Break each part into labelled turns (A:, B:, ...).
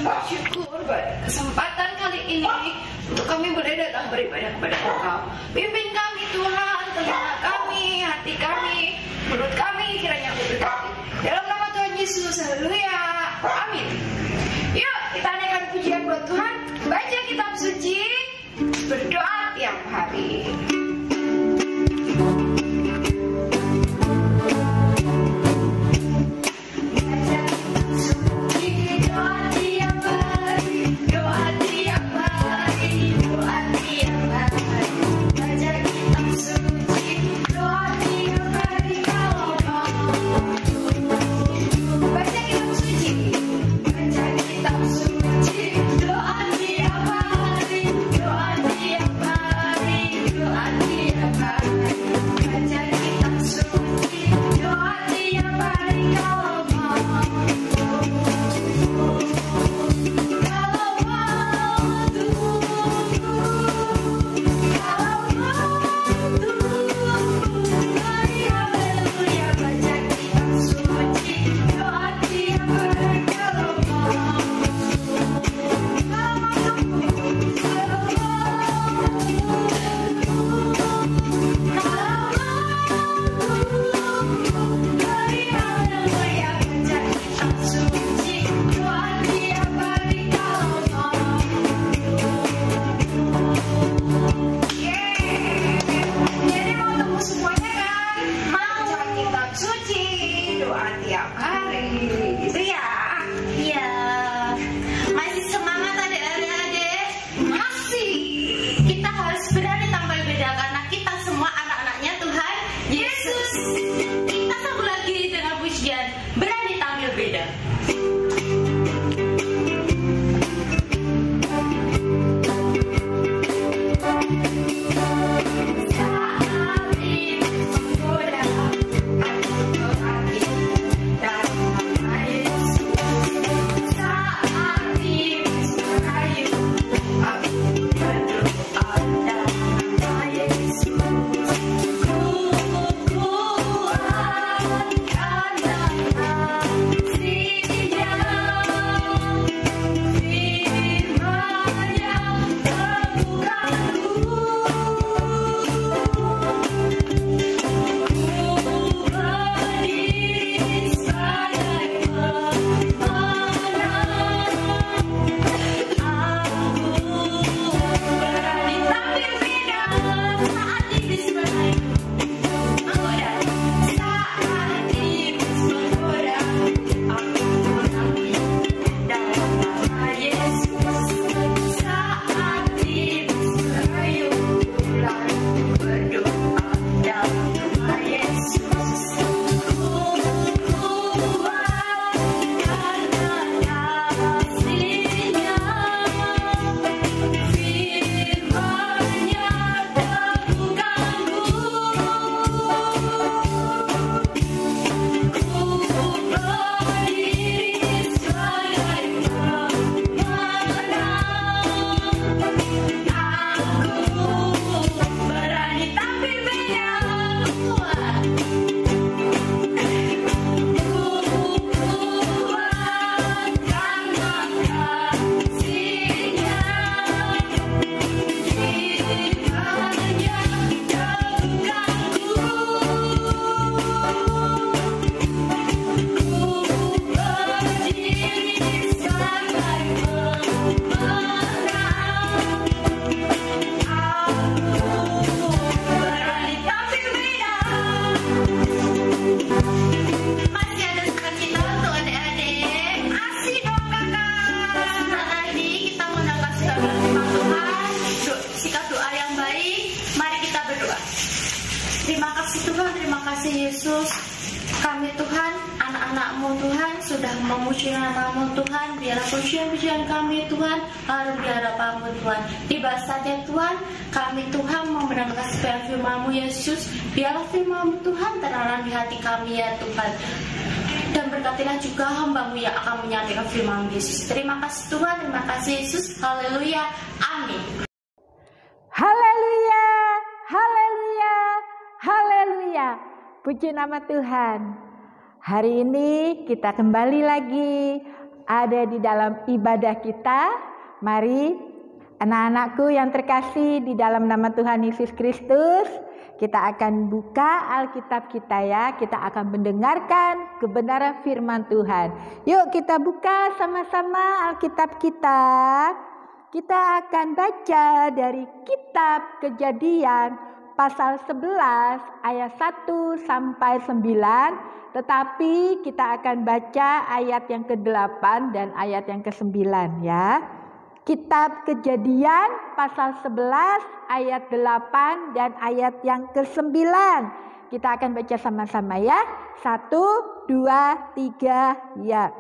A: Bersyukur pada kesempatan kali ini untuk kami boleh datang beribadah kepada Engkau. Pimpin kami Tuhan, telinga kami, hati kami, mulut kami, kiranya Engkau berkati. Dalam nama Tuhan Yesus, haleluya, amin. Yuk kita naikkan pujian buat Tuhan, baca kitab suci, berdoa tiap hari. Kami Tuhan, anak-anak-Mu Tuhan, sudah memuji nama-Mu Tuhan. Biarlah pujian-pujian kami Tuhan harum di hadapan-Mu Tuhan. Tiba saja Tuhan, kami Tuhan mau mendengarkan segala firman-Mu Yesus. Biarlah firman-Mu Tuhan tertanam di hati kami ya Tuhan. Dan berkatilah juga hamba-Mu yang akan menyampaikan firman Yesus. Terima kasih Tuhan, terima kasih Yesus. Haleluya, amin.
B: Haleluya, haleluya, haleluya. Puji nama Tuhan. Hari ini kita kembali lagi ada di dalam ibadah kita. Mari anak-anakku yang terkasih di dalam nama Tuhan Yesus Kristus, kita akan buka Alkitab kita ya. Kita akan mendengarkan kebenaran firman Tuhan. Yuk kita buka sama-sama Alkitab kita. Kita akan baca dari kitab Kejadian pasal 11 ayat 1 sampai 9, tetapi kita akan baca ayat yang ke-8 dan ayat yang ke-9 ya. Kitab Kejadian pasal 11 ayat 8 dan ayat yang ke-9. Kita akan baca sama-sama ya. 1, 2, 3 ya.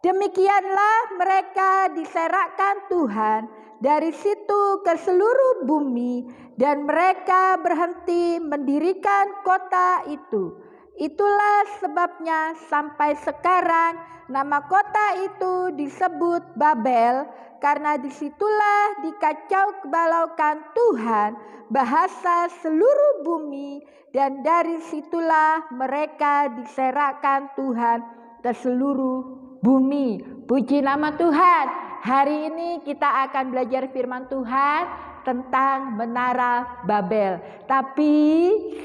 B: Demikianlah mereka diserakkan Tuhan dari situ ke seluruh bumi, dan mereka berhenti mendirikan kota itu. Itulah sebabnya sampai sekarang nama kota itu disebut Babel, karena disitulah dikacau balaukan Tuhan bahasa seluruh bumi, dan dari situlah mereka diserakkan Tuhan ke seluruh bumi. Puji nama Tuhan. Hari ini kita akan belajar firman Tuhan tentang menara Babel. Tapi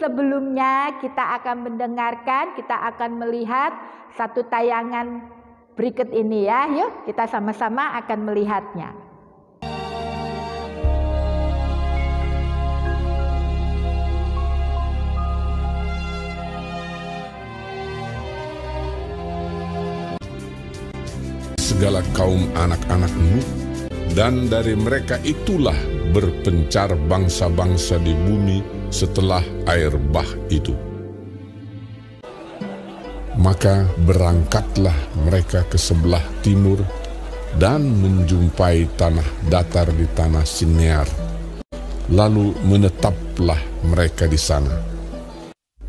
B: sebelumnya kita akan mendengarkan, kita akan melihat satu tayangan berikut ini ya. Yuk kita sama-sama akan melihatnya.
C: Segala kaum anak-anak Nuh, dan dari mereka itulah berpencar bangsa-bangsa di bumi setelah air bah itu. Maka berangkatlah mereka ke sebelah timur dan menjumpai tanah datar di tanah Sinear. Lalu menetaplah mereka di sana.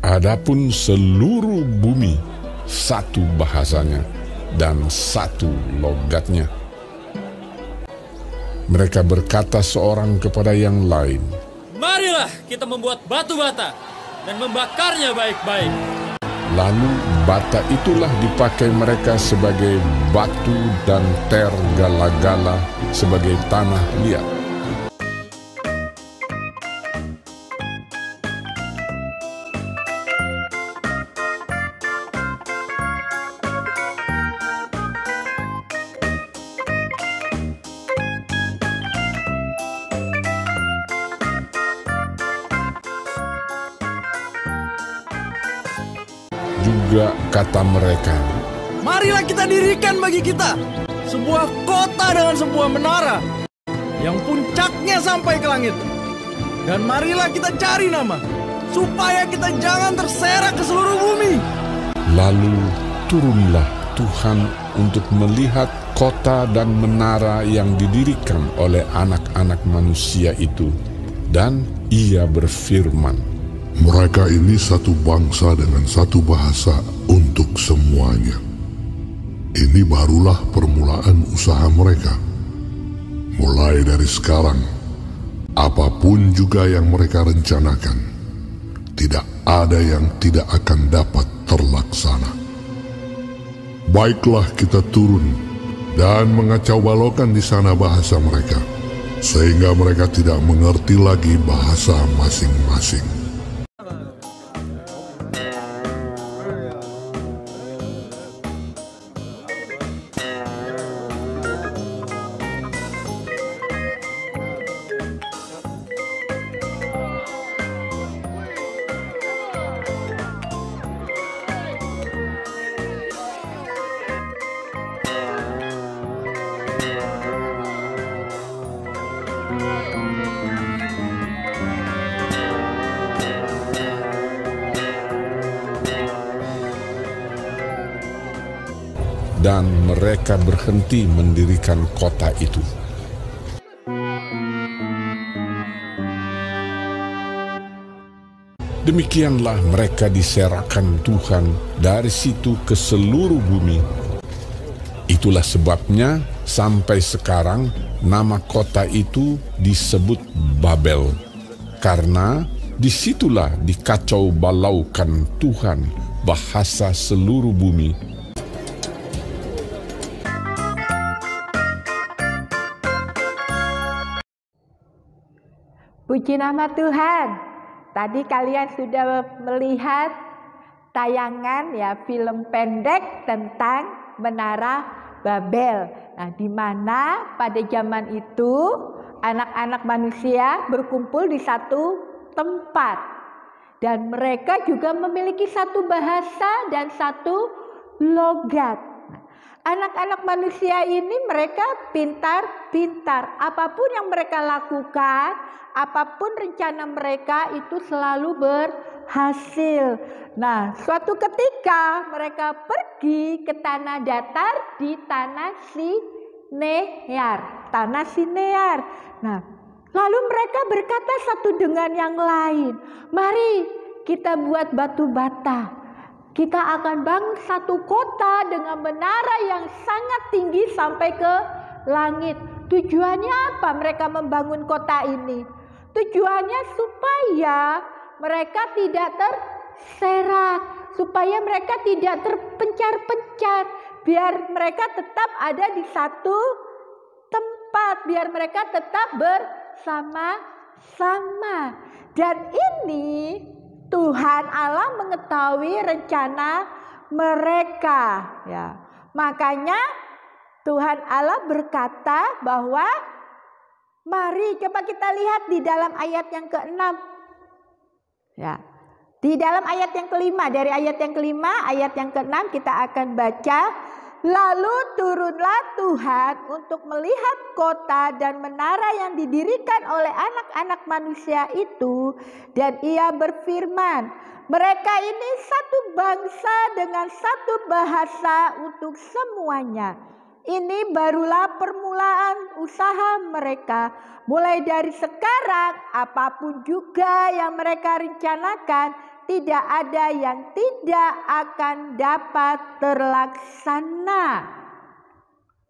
C: Adapun seluruh bumi satu bahasanya dan satu logatnya. Mereka berkata seorang kepada yang lain,
D: "Marilah kita membuat batu bata dan membakarnya baik-baik."
C: Lalu bata itulah dipakai mereka sebagai batu dan tergala-gala sebagai tanah liat. Juga kata mereka,
D: "Marilah kita dirikan bagi kita sebuah kota dengan sebuah menara yang puncaknya sampai ke langit. Dan marilah kita cari nama, supaya kita jangan terserak ke seluruh bumi."
C: Lalu turunlah Tuhan untuk melihat kota dan menara yang didirikan oleh anak-anak manusia itu. Dan ia berfirman,
E: "Mereka ini satu bangsa dengan satu bahasa untuk semuanya. Ini barulah permulaan usaha mereka. Mulai dari sekarang, apapun juga yang mereka rencanakan, tidak ada yang tidak akan dapat terlaksana. Baiklah kita turun dan mengacau balaukan di sana bahasa mereka, sehingga mereka tidak mengerti lagi bahasa masing-masing."
C: dan mereka berhenti mendirikan kota itu. Demikianlah mereka diserahkan Tuhan dari situ ke seluruh bumi. Itulah sebabnya sampai sekarang nama kota itu disebut Babel, karena disitulah dikacau balaukan Tuhan bahasa seluruh bumi.
B: Puji nama Tuhan. Tadi kalian sudah melihat tayangan ya, film pendek tentang Menara Babel. Nah, di mana pada zaman itu anak-anak manusia berkumpul di satu tempat. Dan mereka juga memiliki satu bahasa dan satu logat. Anak-anak manusia ini mereka pintar-pintar. Apapun yang mereka lakukan, apapun rencana mereka itu selalu berhasil. Nah, suatu ketika mereka pergi ke tanah datar di tanah Sinear. Nah, lalu mereka berkata satu dengan yang lain, "Mari kita buat batu bata. Kita akan bangun satu kota dengan menara yang sangat tinggi sampai ke langit." Tujuannya apa mereka membangun kota ini? Tujuannya supaya mereka tidak terserak, supaya mereka tidak terpencar-pencar, biar mereka tetap ada di satu tempat, biar mereka tetap bersama-sama. Dan ini Tuhan Allah mengetahui rencana mereka, ya. Makanya Tuhan Allah berkata bahwa mari coba kita lihat di dalam ayat yang ke-6. Ya. Di dalam ayat yang ke-5, dari ayat yang ke-5, ayat yang ke-6 kita akan baca. Lalu turunlah Tuhan untuk melihat kota dan menara yang didirikan oleh anak-anak manusia itu. Dan ia berfirman, mereka ini satu bangsa dengan satu bahasa untuk semuanya. Ini barulah permulaan usaha mereka. Mulai dari sekarang, apapun juga yang mereka rencanakan, tidak ada yang tidak akan dapat terlaksana.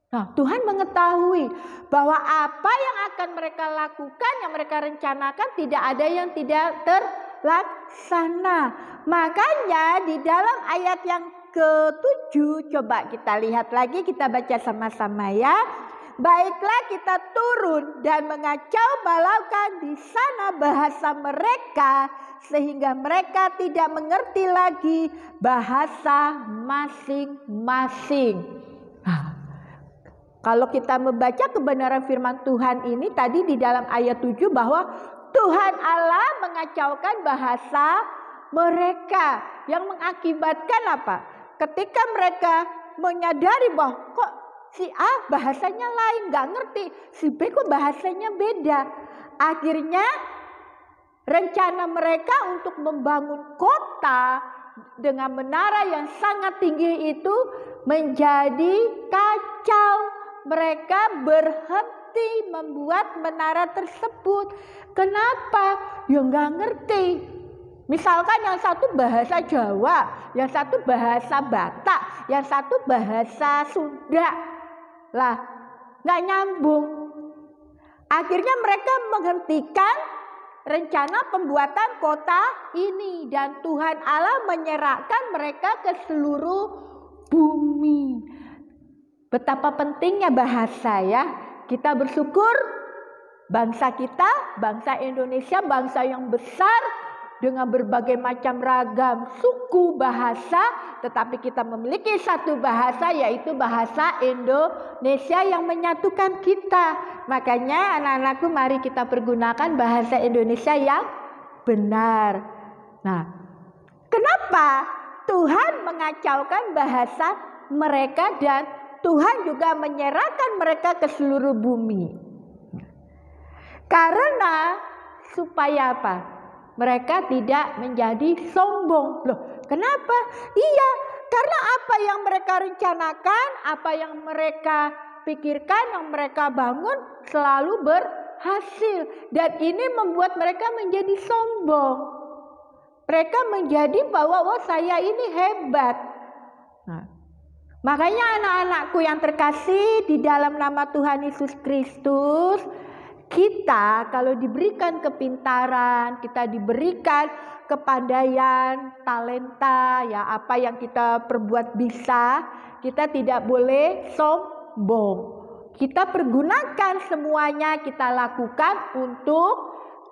B: Nah, Tuhan mengetahui bahwa apa yang akan mereka lakukan, yang mereka rencanakan, tidak ada yang tidak terlaksana. Makanya di dalam ayat yang ke-7, coba kita lihat lagi, kita baca sama-sama ya. Baiklah kita turun dan mengacau balaukan di sana bahasa mereka, sehingga mereka tidak mengerti lagi bahasa masing-masing. Nah, kalau kita membaca kebenaran firman Tuhan ini tadi di dalam ayat 7 bahwa Tuhan Allah mengacaukan bahasa mereka, yang mengakibatkan apa? Ketika mereka menyadari bahwa kok si A bahasanya lain, gak ngerti, si B kok bahasanya beda. Akhirnya rencana mereka untuk membangun kota dengan menara yang sangat tinggi itu menjadi kacau. Mereka berhenti membuat menara tersebut. Kenapa? Ya gak ngerti. Misalkan yang satu bahasa Jawa, yang satu bahasa Batak, yang satu bahasa Sunda. Lah, gak nyambung. Akhirnya mereka menghentikan rencana pembuatan kota ini. Dan Tuhan Allah menyerahkan mereka ke seluruh bumi. Betapa pentingnya bahasa ya. Kita bersyukur bangsa kita, bangsa Indonesia, bangsa yang besar, dengan berbagai macam ragam suku bahasa, tetapi kita memiliki satu bahasa, yaitu bahasa Indonesia yang menyatukan kita. Makanya anak-anakku, mari kita pergunakan bahasa Indonesia yang benar. Nah, kenapa Tuhan mengacaukan bahasa mereka dan Tuhan juga menyerahkan mereka ke seluruh bumi? Karena supaya apa? Mereka tidak menjadi sombong. Loh, kenapa? Iya, Karena apa yang mereka rencanakan, apa yang mereka pikirkan, yang mereka bangun selalu berhasil. Dan ini membuat mereka menjadi sombong. Mereka menjadi bahwa saya ini hebat. Nah, makanya anak-anakku yang terkasih di dalam nama Tuhan Yesus Kristus, kita kalau diberikan kepintaran, kita diberikan kepandaian, talenta, ya apa yang kita perbuat bisa, kita tidak boleh sombong. Kita pergunakan semuanya, kita lakukan untuk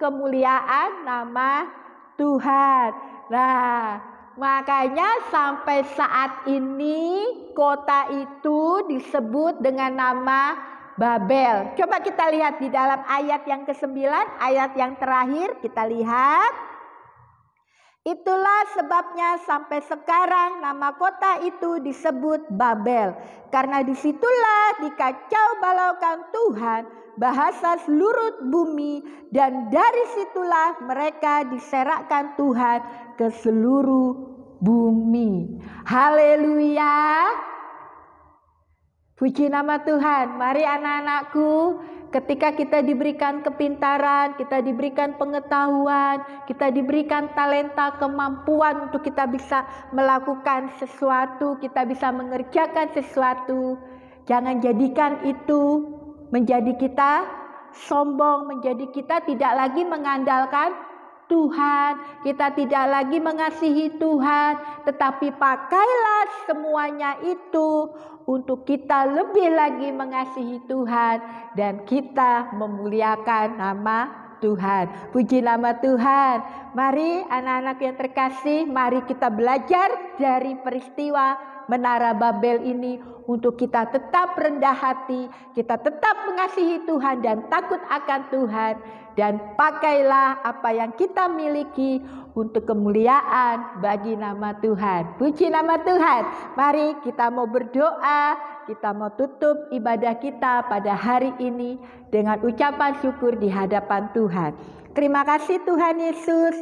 B: kemuliaan nama Tuhan. Nah, makanya sampai saat ini kota itu disebut dengan nama Babel. Coba kita lihat di dalam ayat yang ke-9, ayat yang terakhir kita lihat. Itulah sebabnya sampai sekarang nama kota itu disebut Babel. Karena disitulah dikacau balaukan Tuhan bahasa seluruh bumi, dan dari situlah mereka diserakkan Tuhan ke seluruh bumi. Haleluya. Puji nama Tuhan. Mari anak-anakku, ketika kita diberikan kepintaran, kita diberikan pengetahuan, kita diberikan talenta, kemampuan untuk kita bisa melakukan sesuatu, kita bisa mengerjakan sesuatu, jangan jadikan itu menjadi kita sombong, menjadi kita tidak lagi mengandalkan Tuhan, kita tidak lagi mengasihi Tuhan, tetapi pakailah semuanya itu untuk kita lebih lagi mengasihi Tuhan dan kita memuliakan nama Tuhan. Puji nama Tuhan. Mari anak-anak yang terkasih, mari kita belajar dari peristiwa Menara Babel ini untuk kita tetap rendah hati, kita tetap mengasihi Tuhan dan takut akan Tuhan, dan pakailah apa yang kita miliki untuk kemuliaan bagi nama Tuhan. Puji nama Tuhan. Mari kita mau berdoa, kita mau tutup ibadah kita pada hari ini dengan ucapan syukur di hadapan Tuhan. Terima kasih Tuhan Yesus,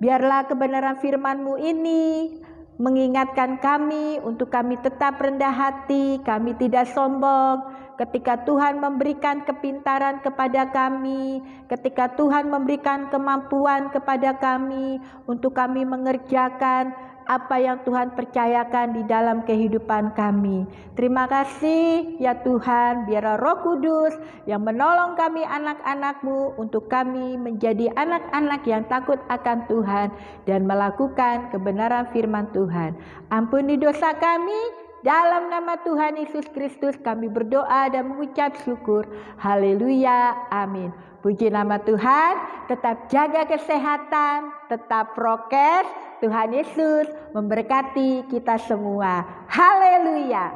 B: biarlah kebenaran firman-Mu ini mengingatkan kami untuk kami tetap rendah hati, kami tidak sombong. Ketika Tuhan memberikan kepintaran kepada kami, ketika Tuhan memberikan kemampuan kepada kami untuk kami mengerjakan apa yang Tuhan percayakan di dalam kehidupan kami. Terima kasih ya Tuhan, biarlah Roh Kudus yang menolong kami anak-anak-Mu untuk kami menjadi anak-anak yang takut akan Tuhan dan melakukan kebenaran firman Tuhan. Ampuni dosa kami, dalam nama Tuhan Yesus Kristus kami berdoa dan mengucap syukur. Haleluya, amin. Puji nama Tuhan, tetap jaga kesehatan, tetap prokes. Tuhan Yesus memberkati kita semua. Haleluya.